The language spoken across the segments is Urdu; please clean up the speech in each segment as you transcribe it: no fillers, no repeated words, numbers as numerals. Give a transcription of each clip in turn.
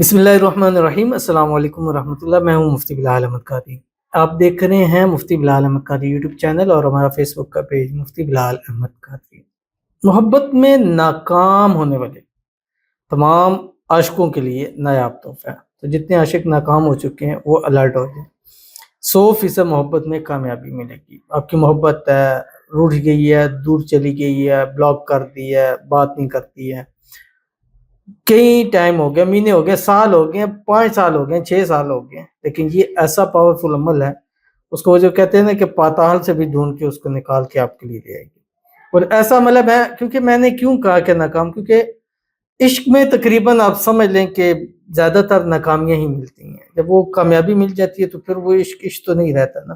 بسم اللہ الرحمن الرحیم۔ السلام علیکم ورحمۃ اللہ۔ میں ہوں مفتی بلال احمد قادری۔ آپ دیکھ رہے ہیں مفتی بلال احمد قادری یوٹیوب چینل اور ہمارا فیس بک کا پیج مفتی بلال احمد قادری۔ محبت میں ناکام ہونے والے تمام عاشقوں کے لیے نایاب تحفہ ہے۔ تو جتنے عاشق ناکام ہو چکے ہیں وہ الرٹ ہو جائیں۔ 100% محبت میں کامیابی ملے گی۔ آپ کی محبت ہے، روٹھ گئی ہے، دور چلی گئی ہے، بلاک کر دی ہے، بات نہیں کرتی ہے، کئی ٹائم ہو گیا، مہینے ہو گئے، سال ہو گئے، 5 سال ہو گئے، 6 سال ہو گئے، لیکن یہ ایسا پاورفل عمل ہے، اس کو وہ جو کہتے ہیں نا کہ پاتال سے بھی ڈھونڈ کے اس کو نکال کے آپ کے لیے لے آئے گی۔ اور ایسا مطلب ہے، کیونکہ میں نے کیوں کہا کہ ناکام، کیونکہ عشق میں تقریباً آپ سمجھ لیں کہ زیادہ تر ناکامیاں ہی ملتی ہیں۔ جب وہ کامیابی مل جاتی ہے تو پھر وہ عشق تو نہیں رہتا نا۔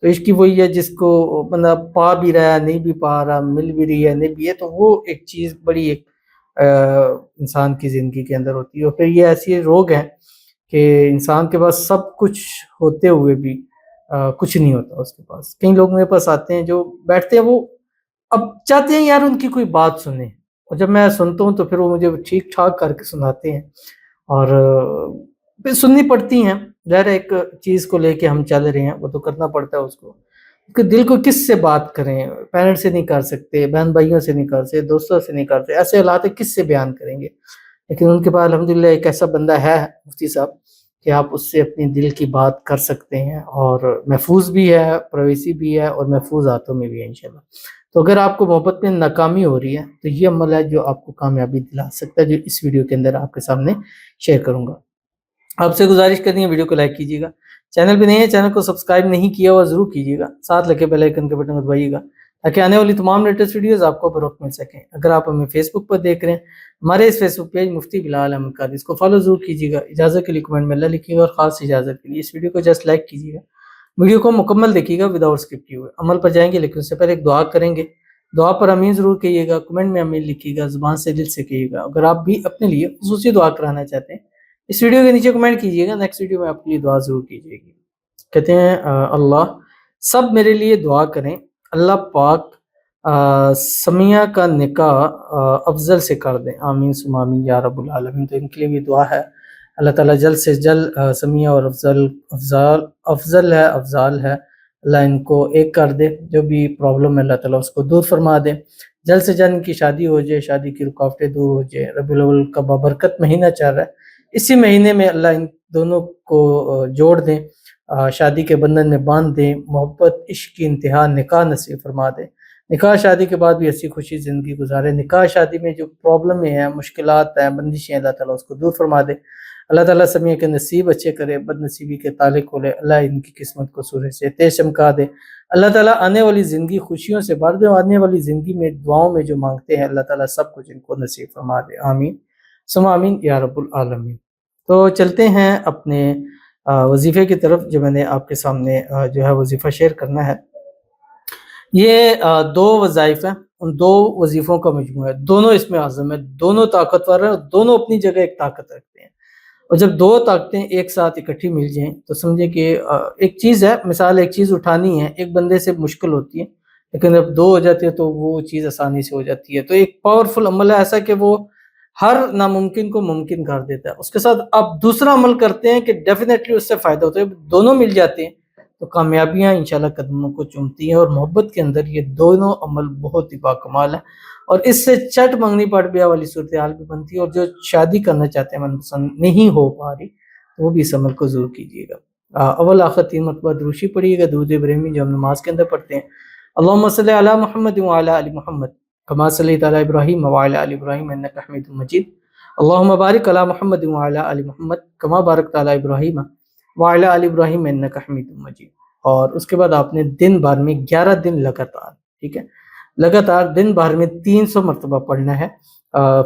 تو عشق کی وہی ہے جس کو بندہ پا بھی رہا ہے، نہیں بھی پا رہا، مل بھی رہی ہے، نہیں بھی ہے، تو وہ ایک چیز بڑی ایک انسان کی زندگی کے اندر ہوتی ہے۔ اور پھر یہ ایسی روگ ہے کہ انسان کے پاس سب کچھ ہوتے ہوئے بھی کچھ نہیں ہوتا اس کے پاس۔ کئی لوگ میرے پاس آتے ہیں جو بیٹھتے ہیں، وہ اب چاہتے ہیں یار ان کی کوئی بات سنیں، اور جب میں سنتا ہوں تو پھر وہ مجھے ٹھیک ٹھاک کر کے سناتے ہیں، اور پھر سننی پڑتی ہیں۔ ظاہر ایک چیز کو لے کے ہم چل رہے ہیں، وہ تو کرنا پڑتا ہے اس کو، کہ دل کو کس سے بات کریں؟ پیرنٹ سے نہیں کر سکتے، بہن بھائیوں سے نہیں کر سکتے، دوستوں سے نہیں کر سکتے، ایسے حالات کس سے بیان کریں گے؟ لیکن ان کے پاس الحمدللہ ایک ایسا بندہ ہے مفتی صاحب کہ آپ اس سے اپنی دل کی بات کر سکتے ہیں، اور محفوظ بھی ہے، پرائیویسی بھی ہے، اور محفوظ ہاتھوں میں بھی ہے انشاءاللہ۔ تو اگر آپ کو محبت میں ناکامی ہو رہی ہے تو یہ عمل ہے جو آپ کو کامیابی دلا سکتا ہے، جو اس ویڈیو کے اندر آپ کے سامنے شیئر کروں گا۔ آپ سے گزارش کرنی ہے ویڈیو کو لائک کیجیے گا، چینل پہ نہیں ہے چینل کو سبسکرائب نہیں کیا ہوا ضرور کیجیے گا، ساتھ لگے بیل آئیکن کے بٹن کو دبائیے گا تاکہ آنے والی تمام لیٹسٹ ویڈیوز آپ کو بروقت مل سکیں۔ اگر آپ ہمیں فیس بک پر دیکھ رہے ہیں، ہمارے اس فیس بک پیج مفتی بلال احمد قادری، اس کو فالو ضرور کیجیے گا۔ اجازت کے لیے کمنٹ میں اللہ لکھیے گا، اور خاص اجازت کے لیے اس ویڈیو کو جسٹ لائک کیجیے گا۔ ویڈیو کو مکمل دیکھیے گا وداؤٹ اسکپ کیے ہوئے۔ عمل پر جائیں گے لیکن اس سے پہلے ایک دعا کریں گے۔ دعا پر امین ضرور کہیے گا، کمنٹ میں امین لکھیے گا، زبان سے دل سے کہیے گا۔ اگر آپ بھی اپنے لیے خصوصی دعا کرانا چاہتے ہیں، اس ویڈیو کے نیچے کمنٹ کیجیے گا، نیکسٹ ویڈیو میں آپ کے لیے دعا ضرور کیجیے گی۔ کہتے ہیں اللہ سب میرے لیے دعا کریں، اللہ پاک سمیہ کا نکاح افضل سے کر دیں، آمین ثم آمین یا رب العالمین۔ تو ان کے لیے بھی دعا ہے، اللہ تعالیٰ جلد سے جلد سمیہ اور افضل ہے، اللہ ان کو ایک کر دے، جو بھی پرابلم ہے اللہ تعالیٰ اس کو دور فرما دے، جلد سے جلد ان کی شادی ہو جائے، شادی کی رکاوٹیں دور ہو جائے۔ ربیع الاول کا بابرکت مہینہ چل رہا ہے، اسی مہینے میں اللہ ان دونوں کو جوڑ دیں، شادی کے بندھن میں باندھ دیں، محبت عشق کی انتہا نکاح نصیب فرما دیں، نکاح شادی کے بعد بھی ہنسی خوشی زندگی گزارے۔ نکاح شادی میں جو پرابلمیں ہیں، مشکلات ہیں، بندشیں ہیں، اللہ تعالیٰ اس کو دور فرما دے۔ اللہ تعالیٰ سمیع کے نصیب اچھے کرے، بد نصیبی کے تالے کھولے، اللہ ان کی قسمت کو سورج سے تیز چمکا دے۔ اللہ تعالیٰ آنے والی زندگی خوشیوں سے بھر دے، اور آنے والی زندگی میں دعاؤں میں جو مانگتے ہیں اللہ تعالیٰ سب کچھ ان کو نصیب فرما دے، آمین ثم آمین یا رب العالمین۔ تو چلتے ہیں اپنے وظیفے کی طرف، جو میں نے آپ کے سامنے جو ہے وظیفہ شیئر کرنا ہے۔ یہ 2 وظائف ہیں، ان 2 وظیفوں کا مجموعہ ہے، دونوں اس میں اعظم ہے، دونوں طاقتور ہیں، اور دونوں اپنی جگہ ایک طاقت رکھتے ہیں۔ اور جب 2 طاقتیں ایک ساتھ اکٹھی مل جائیں تو سمجھے کہ ایک چیز ہے، مثال ایک چیز اٹھانی ہے، ایک بندے سے مشکل ہوتی ہے، لیکن جب 2 ہو جاتے ہیں تو وہ چیز آسانی سے ہو جاتی ہے۔ تو ایک پاورفل عمل ہے ایسا کہ وہ ہر ناممکن کو ممکن کر دیتا ہے۔ اس کے ساتھ آپ دوسرا عمل کرتے ہیں کہ ڈیفینیٹلی اس سے فائدہ ہوتا ہے، دونوں مل جاتے ہیں تو کامیابیاں انشاءاللہ قدموں کو چومتی ہیں۔ اور محبت کے اندر یہ دونوں عمل بہت ہی باکمال ہے، اور اس سے چٹ منگنی پڑ بیاہ والی صورتحال بھی بنتی ہے، اور جو شادی کرنا چاہتے ہیں من پسند نہیں ہو پا رہی تو وہ بھی اس عمل کو ضرور کیجیے گا۔ اول آخر 3 مرتبہ دروشی پڑھیے گا، درود ابراہیمی جو ہم نماز کے اندر پڑھتے ہیں۔ اللہم صلی علی محمد وعلی آل محمد کما صلیت علی ابراہیم وعلی آل ابراہیم انک حمید مجید۔ اللہم بارک علی محمد وعلی آل محمد کما بارکت علی ابراہیم وعلی آل ابراہیم انک حمید مجید۔ اور اس کے بعد آپ نے دن بھر میں 11 دن لگاتار، ٹھیک ہے، لگاتار دن بھر میں 300 مرتبہ پڑھنا ہے،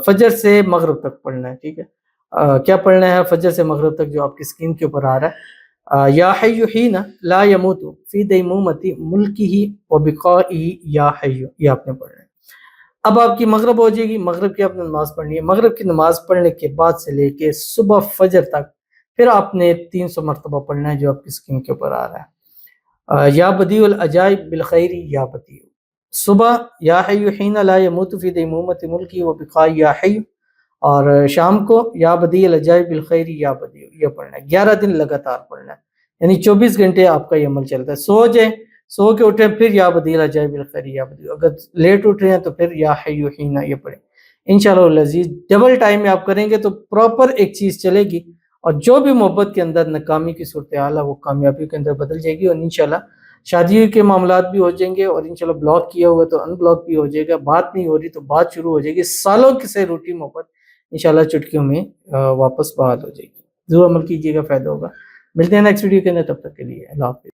فجر سے مغرب تک پڑھنا ہے، ٹھیک ہے۔ کیا پڑھنا ہے فجر سے مغرب تک؟ جو آپ کی اسکرین کے اوپر آ رہا ہے، یا حی حین لا یموت فی دیمومۃ ملکہ وبقائہ یا حی، یہ آپ نے پڑھنا ہے۔ اب آپ کی مغرب ہو جائے گی، مغرب کی آپ نے نماز پڑھنی ہے، مغرب کی نماز پڑھنے کے بعد سے لے کے صبح فجر تک پھر آپ نے 300 مرتبہ پڑھنا ہے، جو آپ کی اسکرین کے اوپر آ رہا ہے۔ یا بدیع العجائب بالخیر یا بدیع، صبح یا حی حین لا یموت فی دیمومۃ ملکی وبقاء یا حی، اور شام کو یا بدیع العجائب بالخیر یا بدیع یہ پڑھنا ہے، 11 دن لگاتار پڑھنا ہے، یعنی 24 گھنٹے آپ کا یہ عمل چلتا ہے. سو جائیں، سو کے اٹھیں پھر یا بدیع العجائب بالخیر یا بدیع، اگر لیٹ اٹھ رہے ہیں تو پھر یا حی حینا یہ پڑھیں. انشاءاللہ العزیز ڈبل ٹائم میں آپ کریں گے تو پراپر ایک چیز چلے گی، اور جو بھی محبت کے اندر ناکامی کی صورتحال ہے وہ کامیابی کے اندر بدل جائے گی، اور انشاءاللہ شادی کے معاملات بھی ہو جائیں گے، اور انشاءاللہ بلاک کیا ہوا تو ان بلاک بھی ہو جائے گا، بات نہیں ہو رہی تو بات شروع ہو جائے گی، سالوں سے روٹی محبت انشاءاللہ چٹکیوں میں واپس بحال ہو جائے گی. ضرور عمل کیجیے گا، فائدہ ہوگا. ملتے ہیں نیکسٹ ویڈیو کے اندر، تب تک کے لیے اللہ حافظ.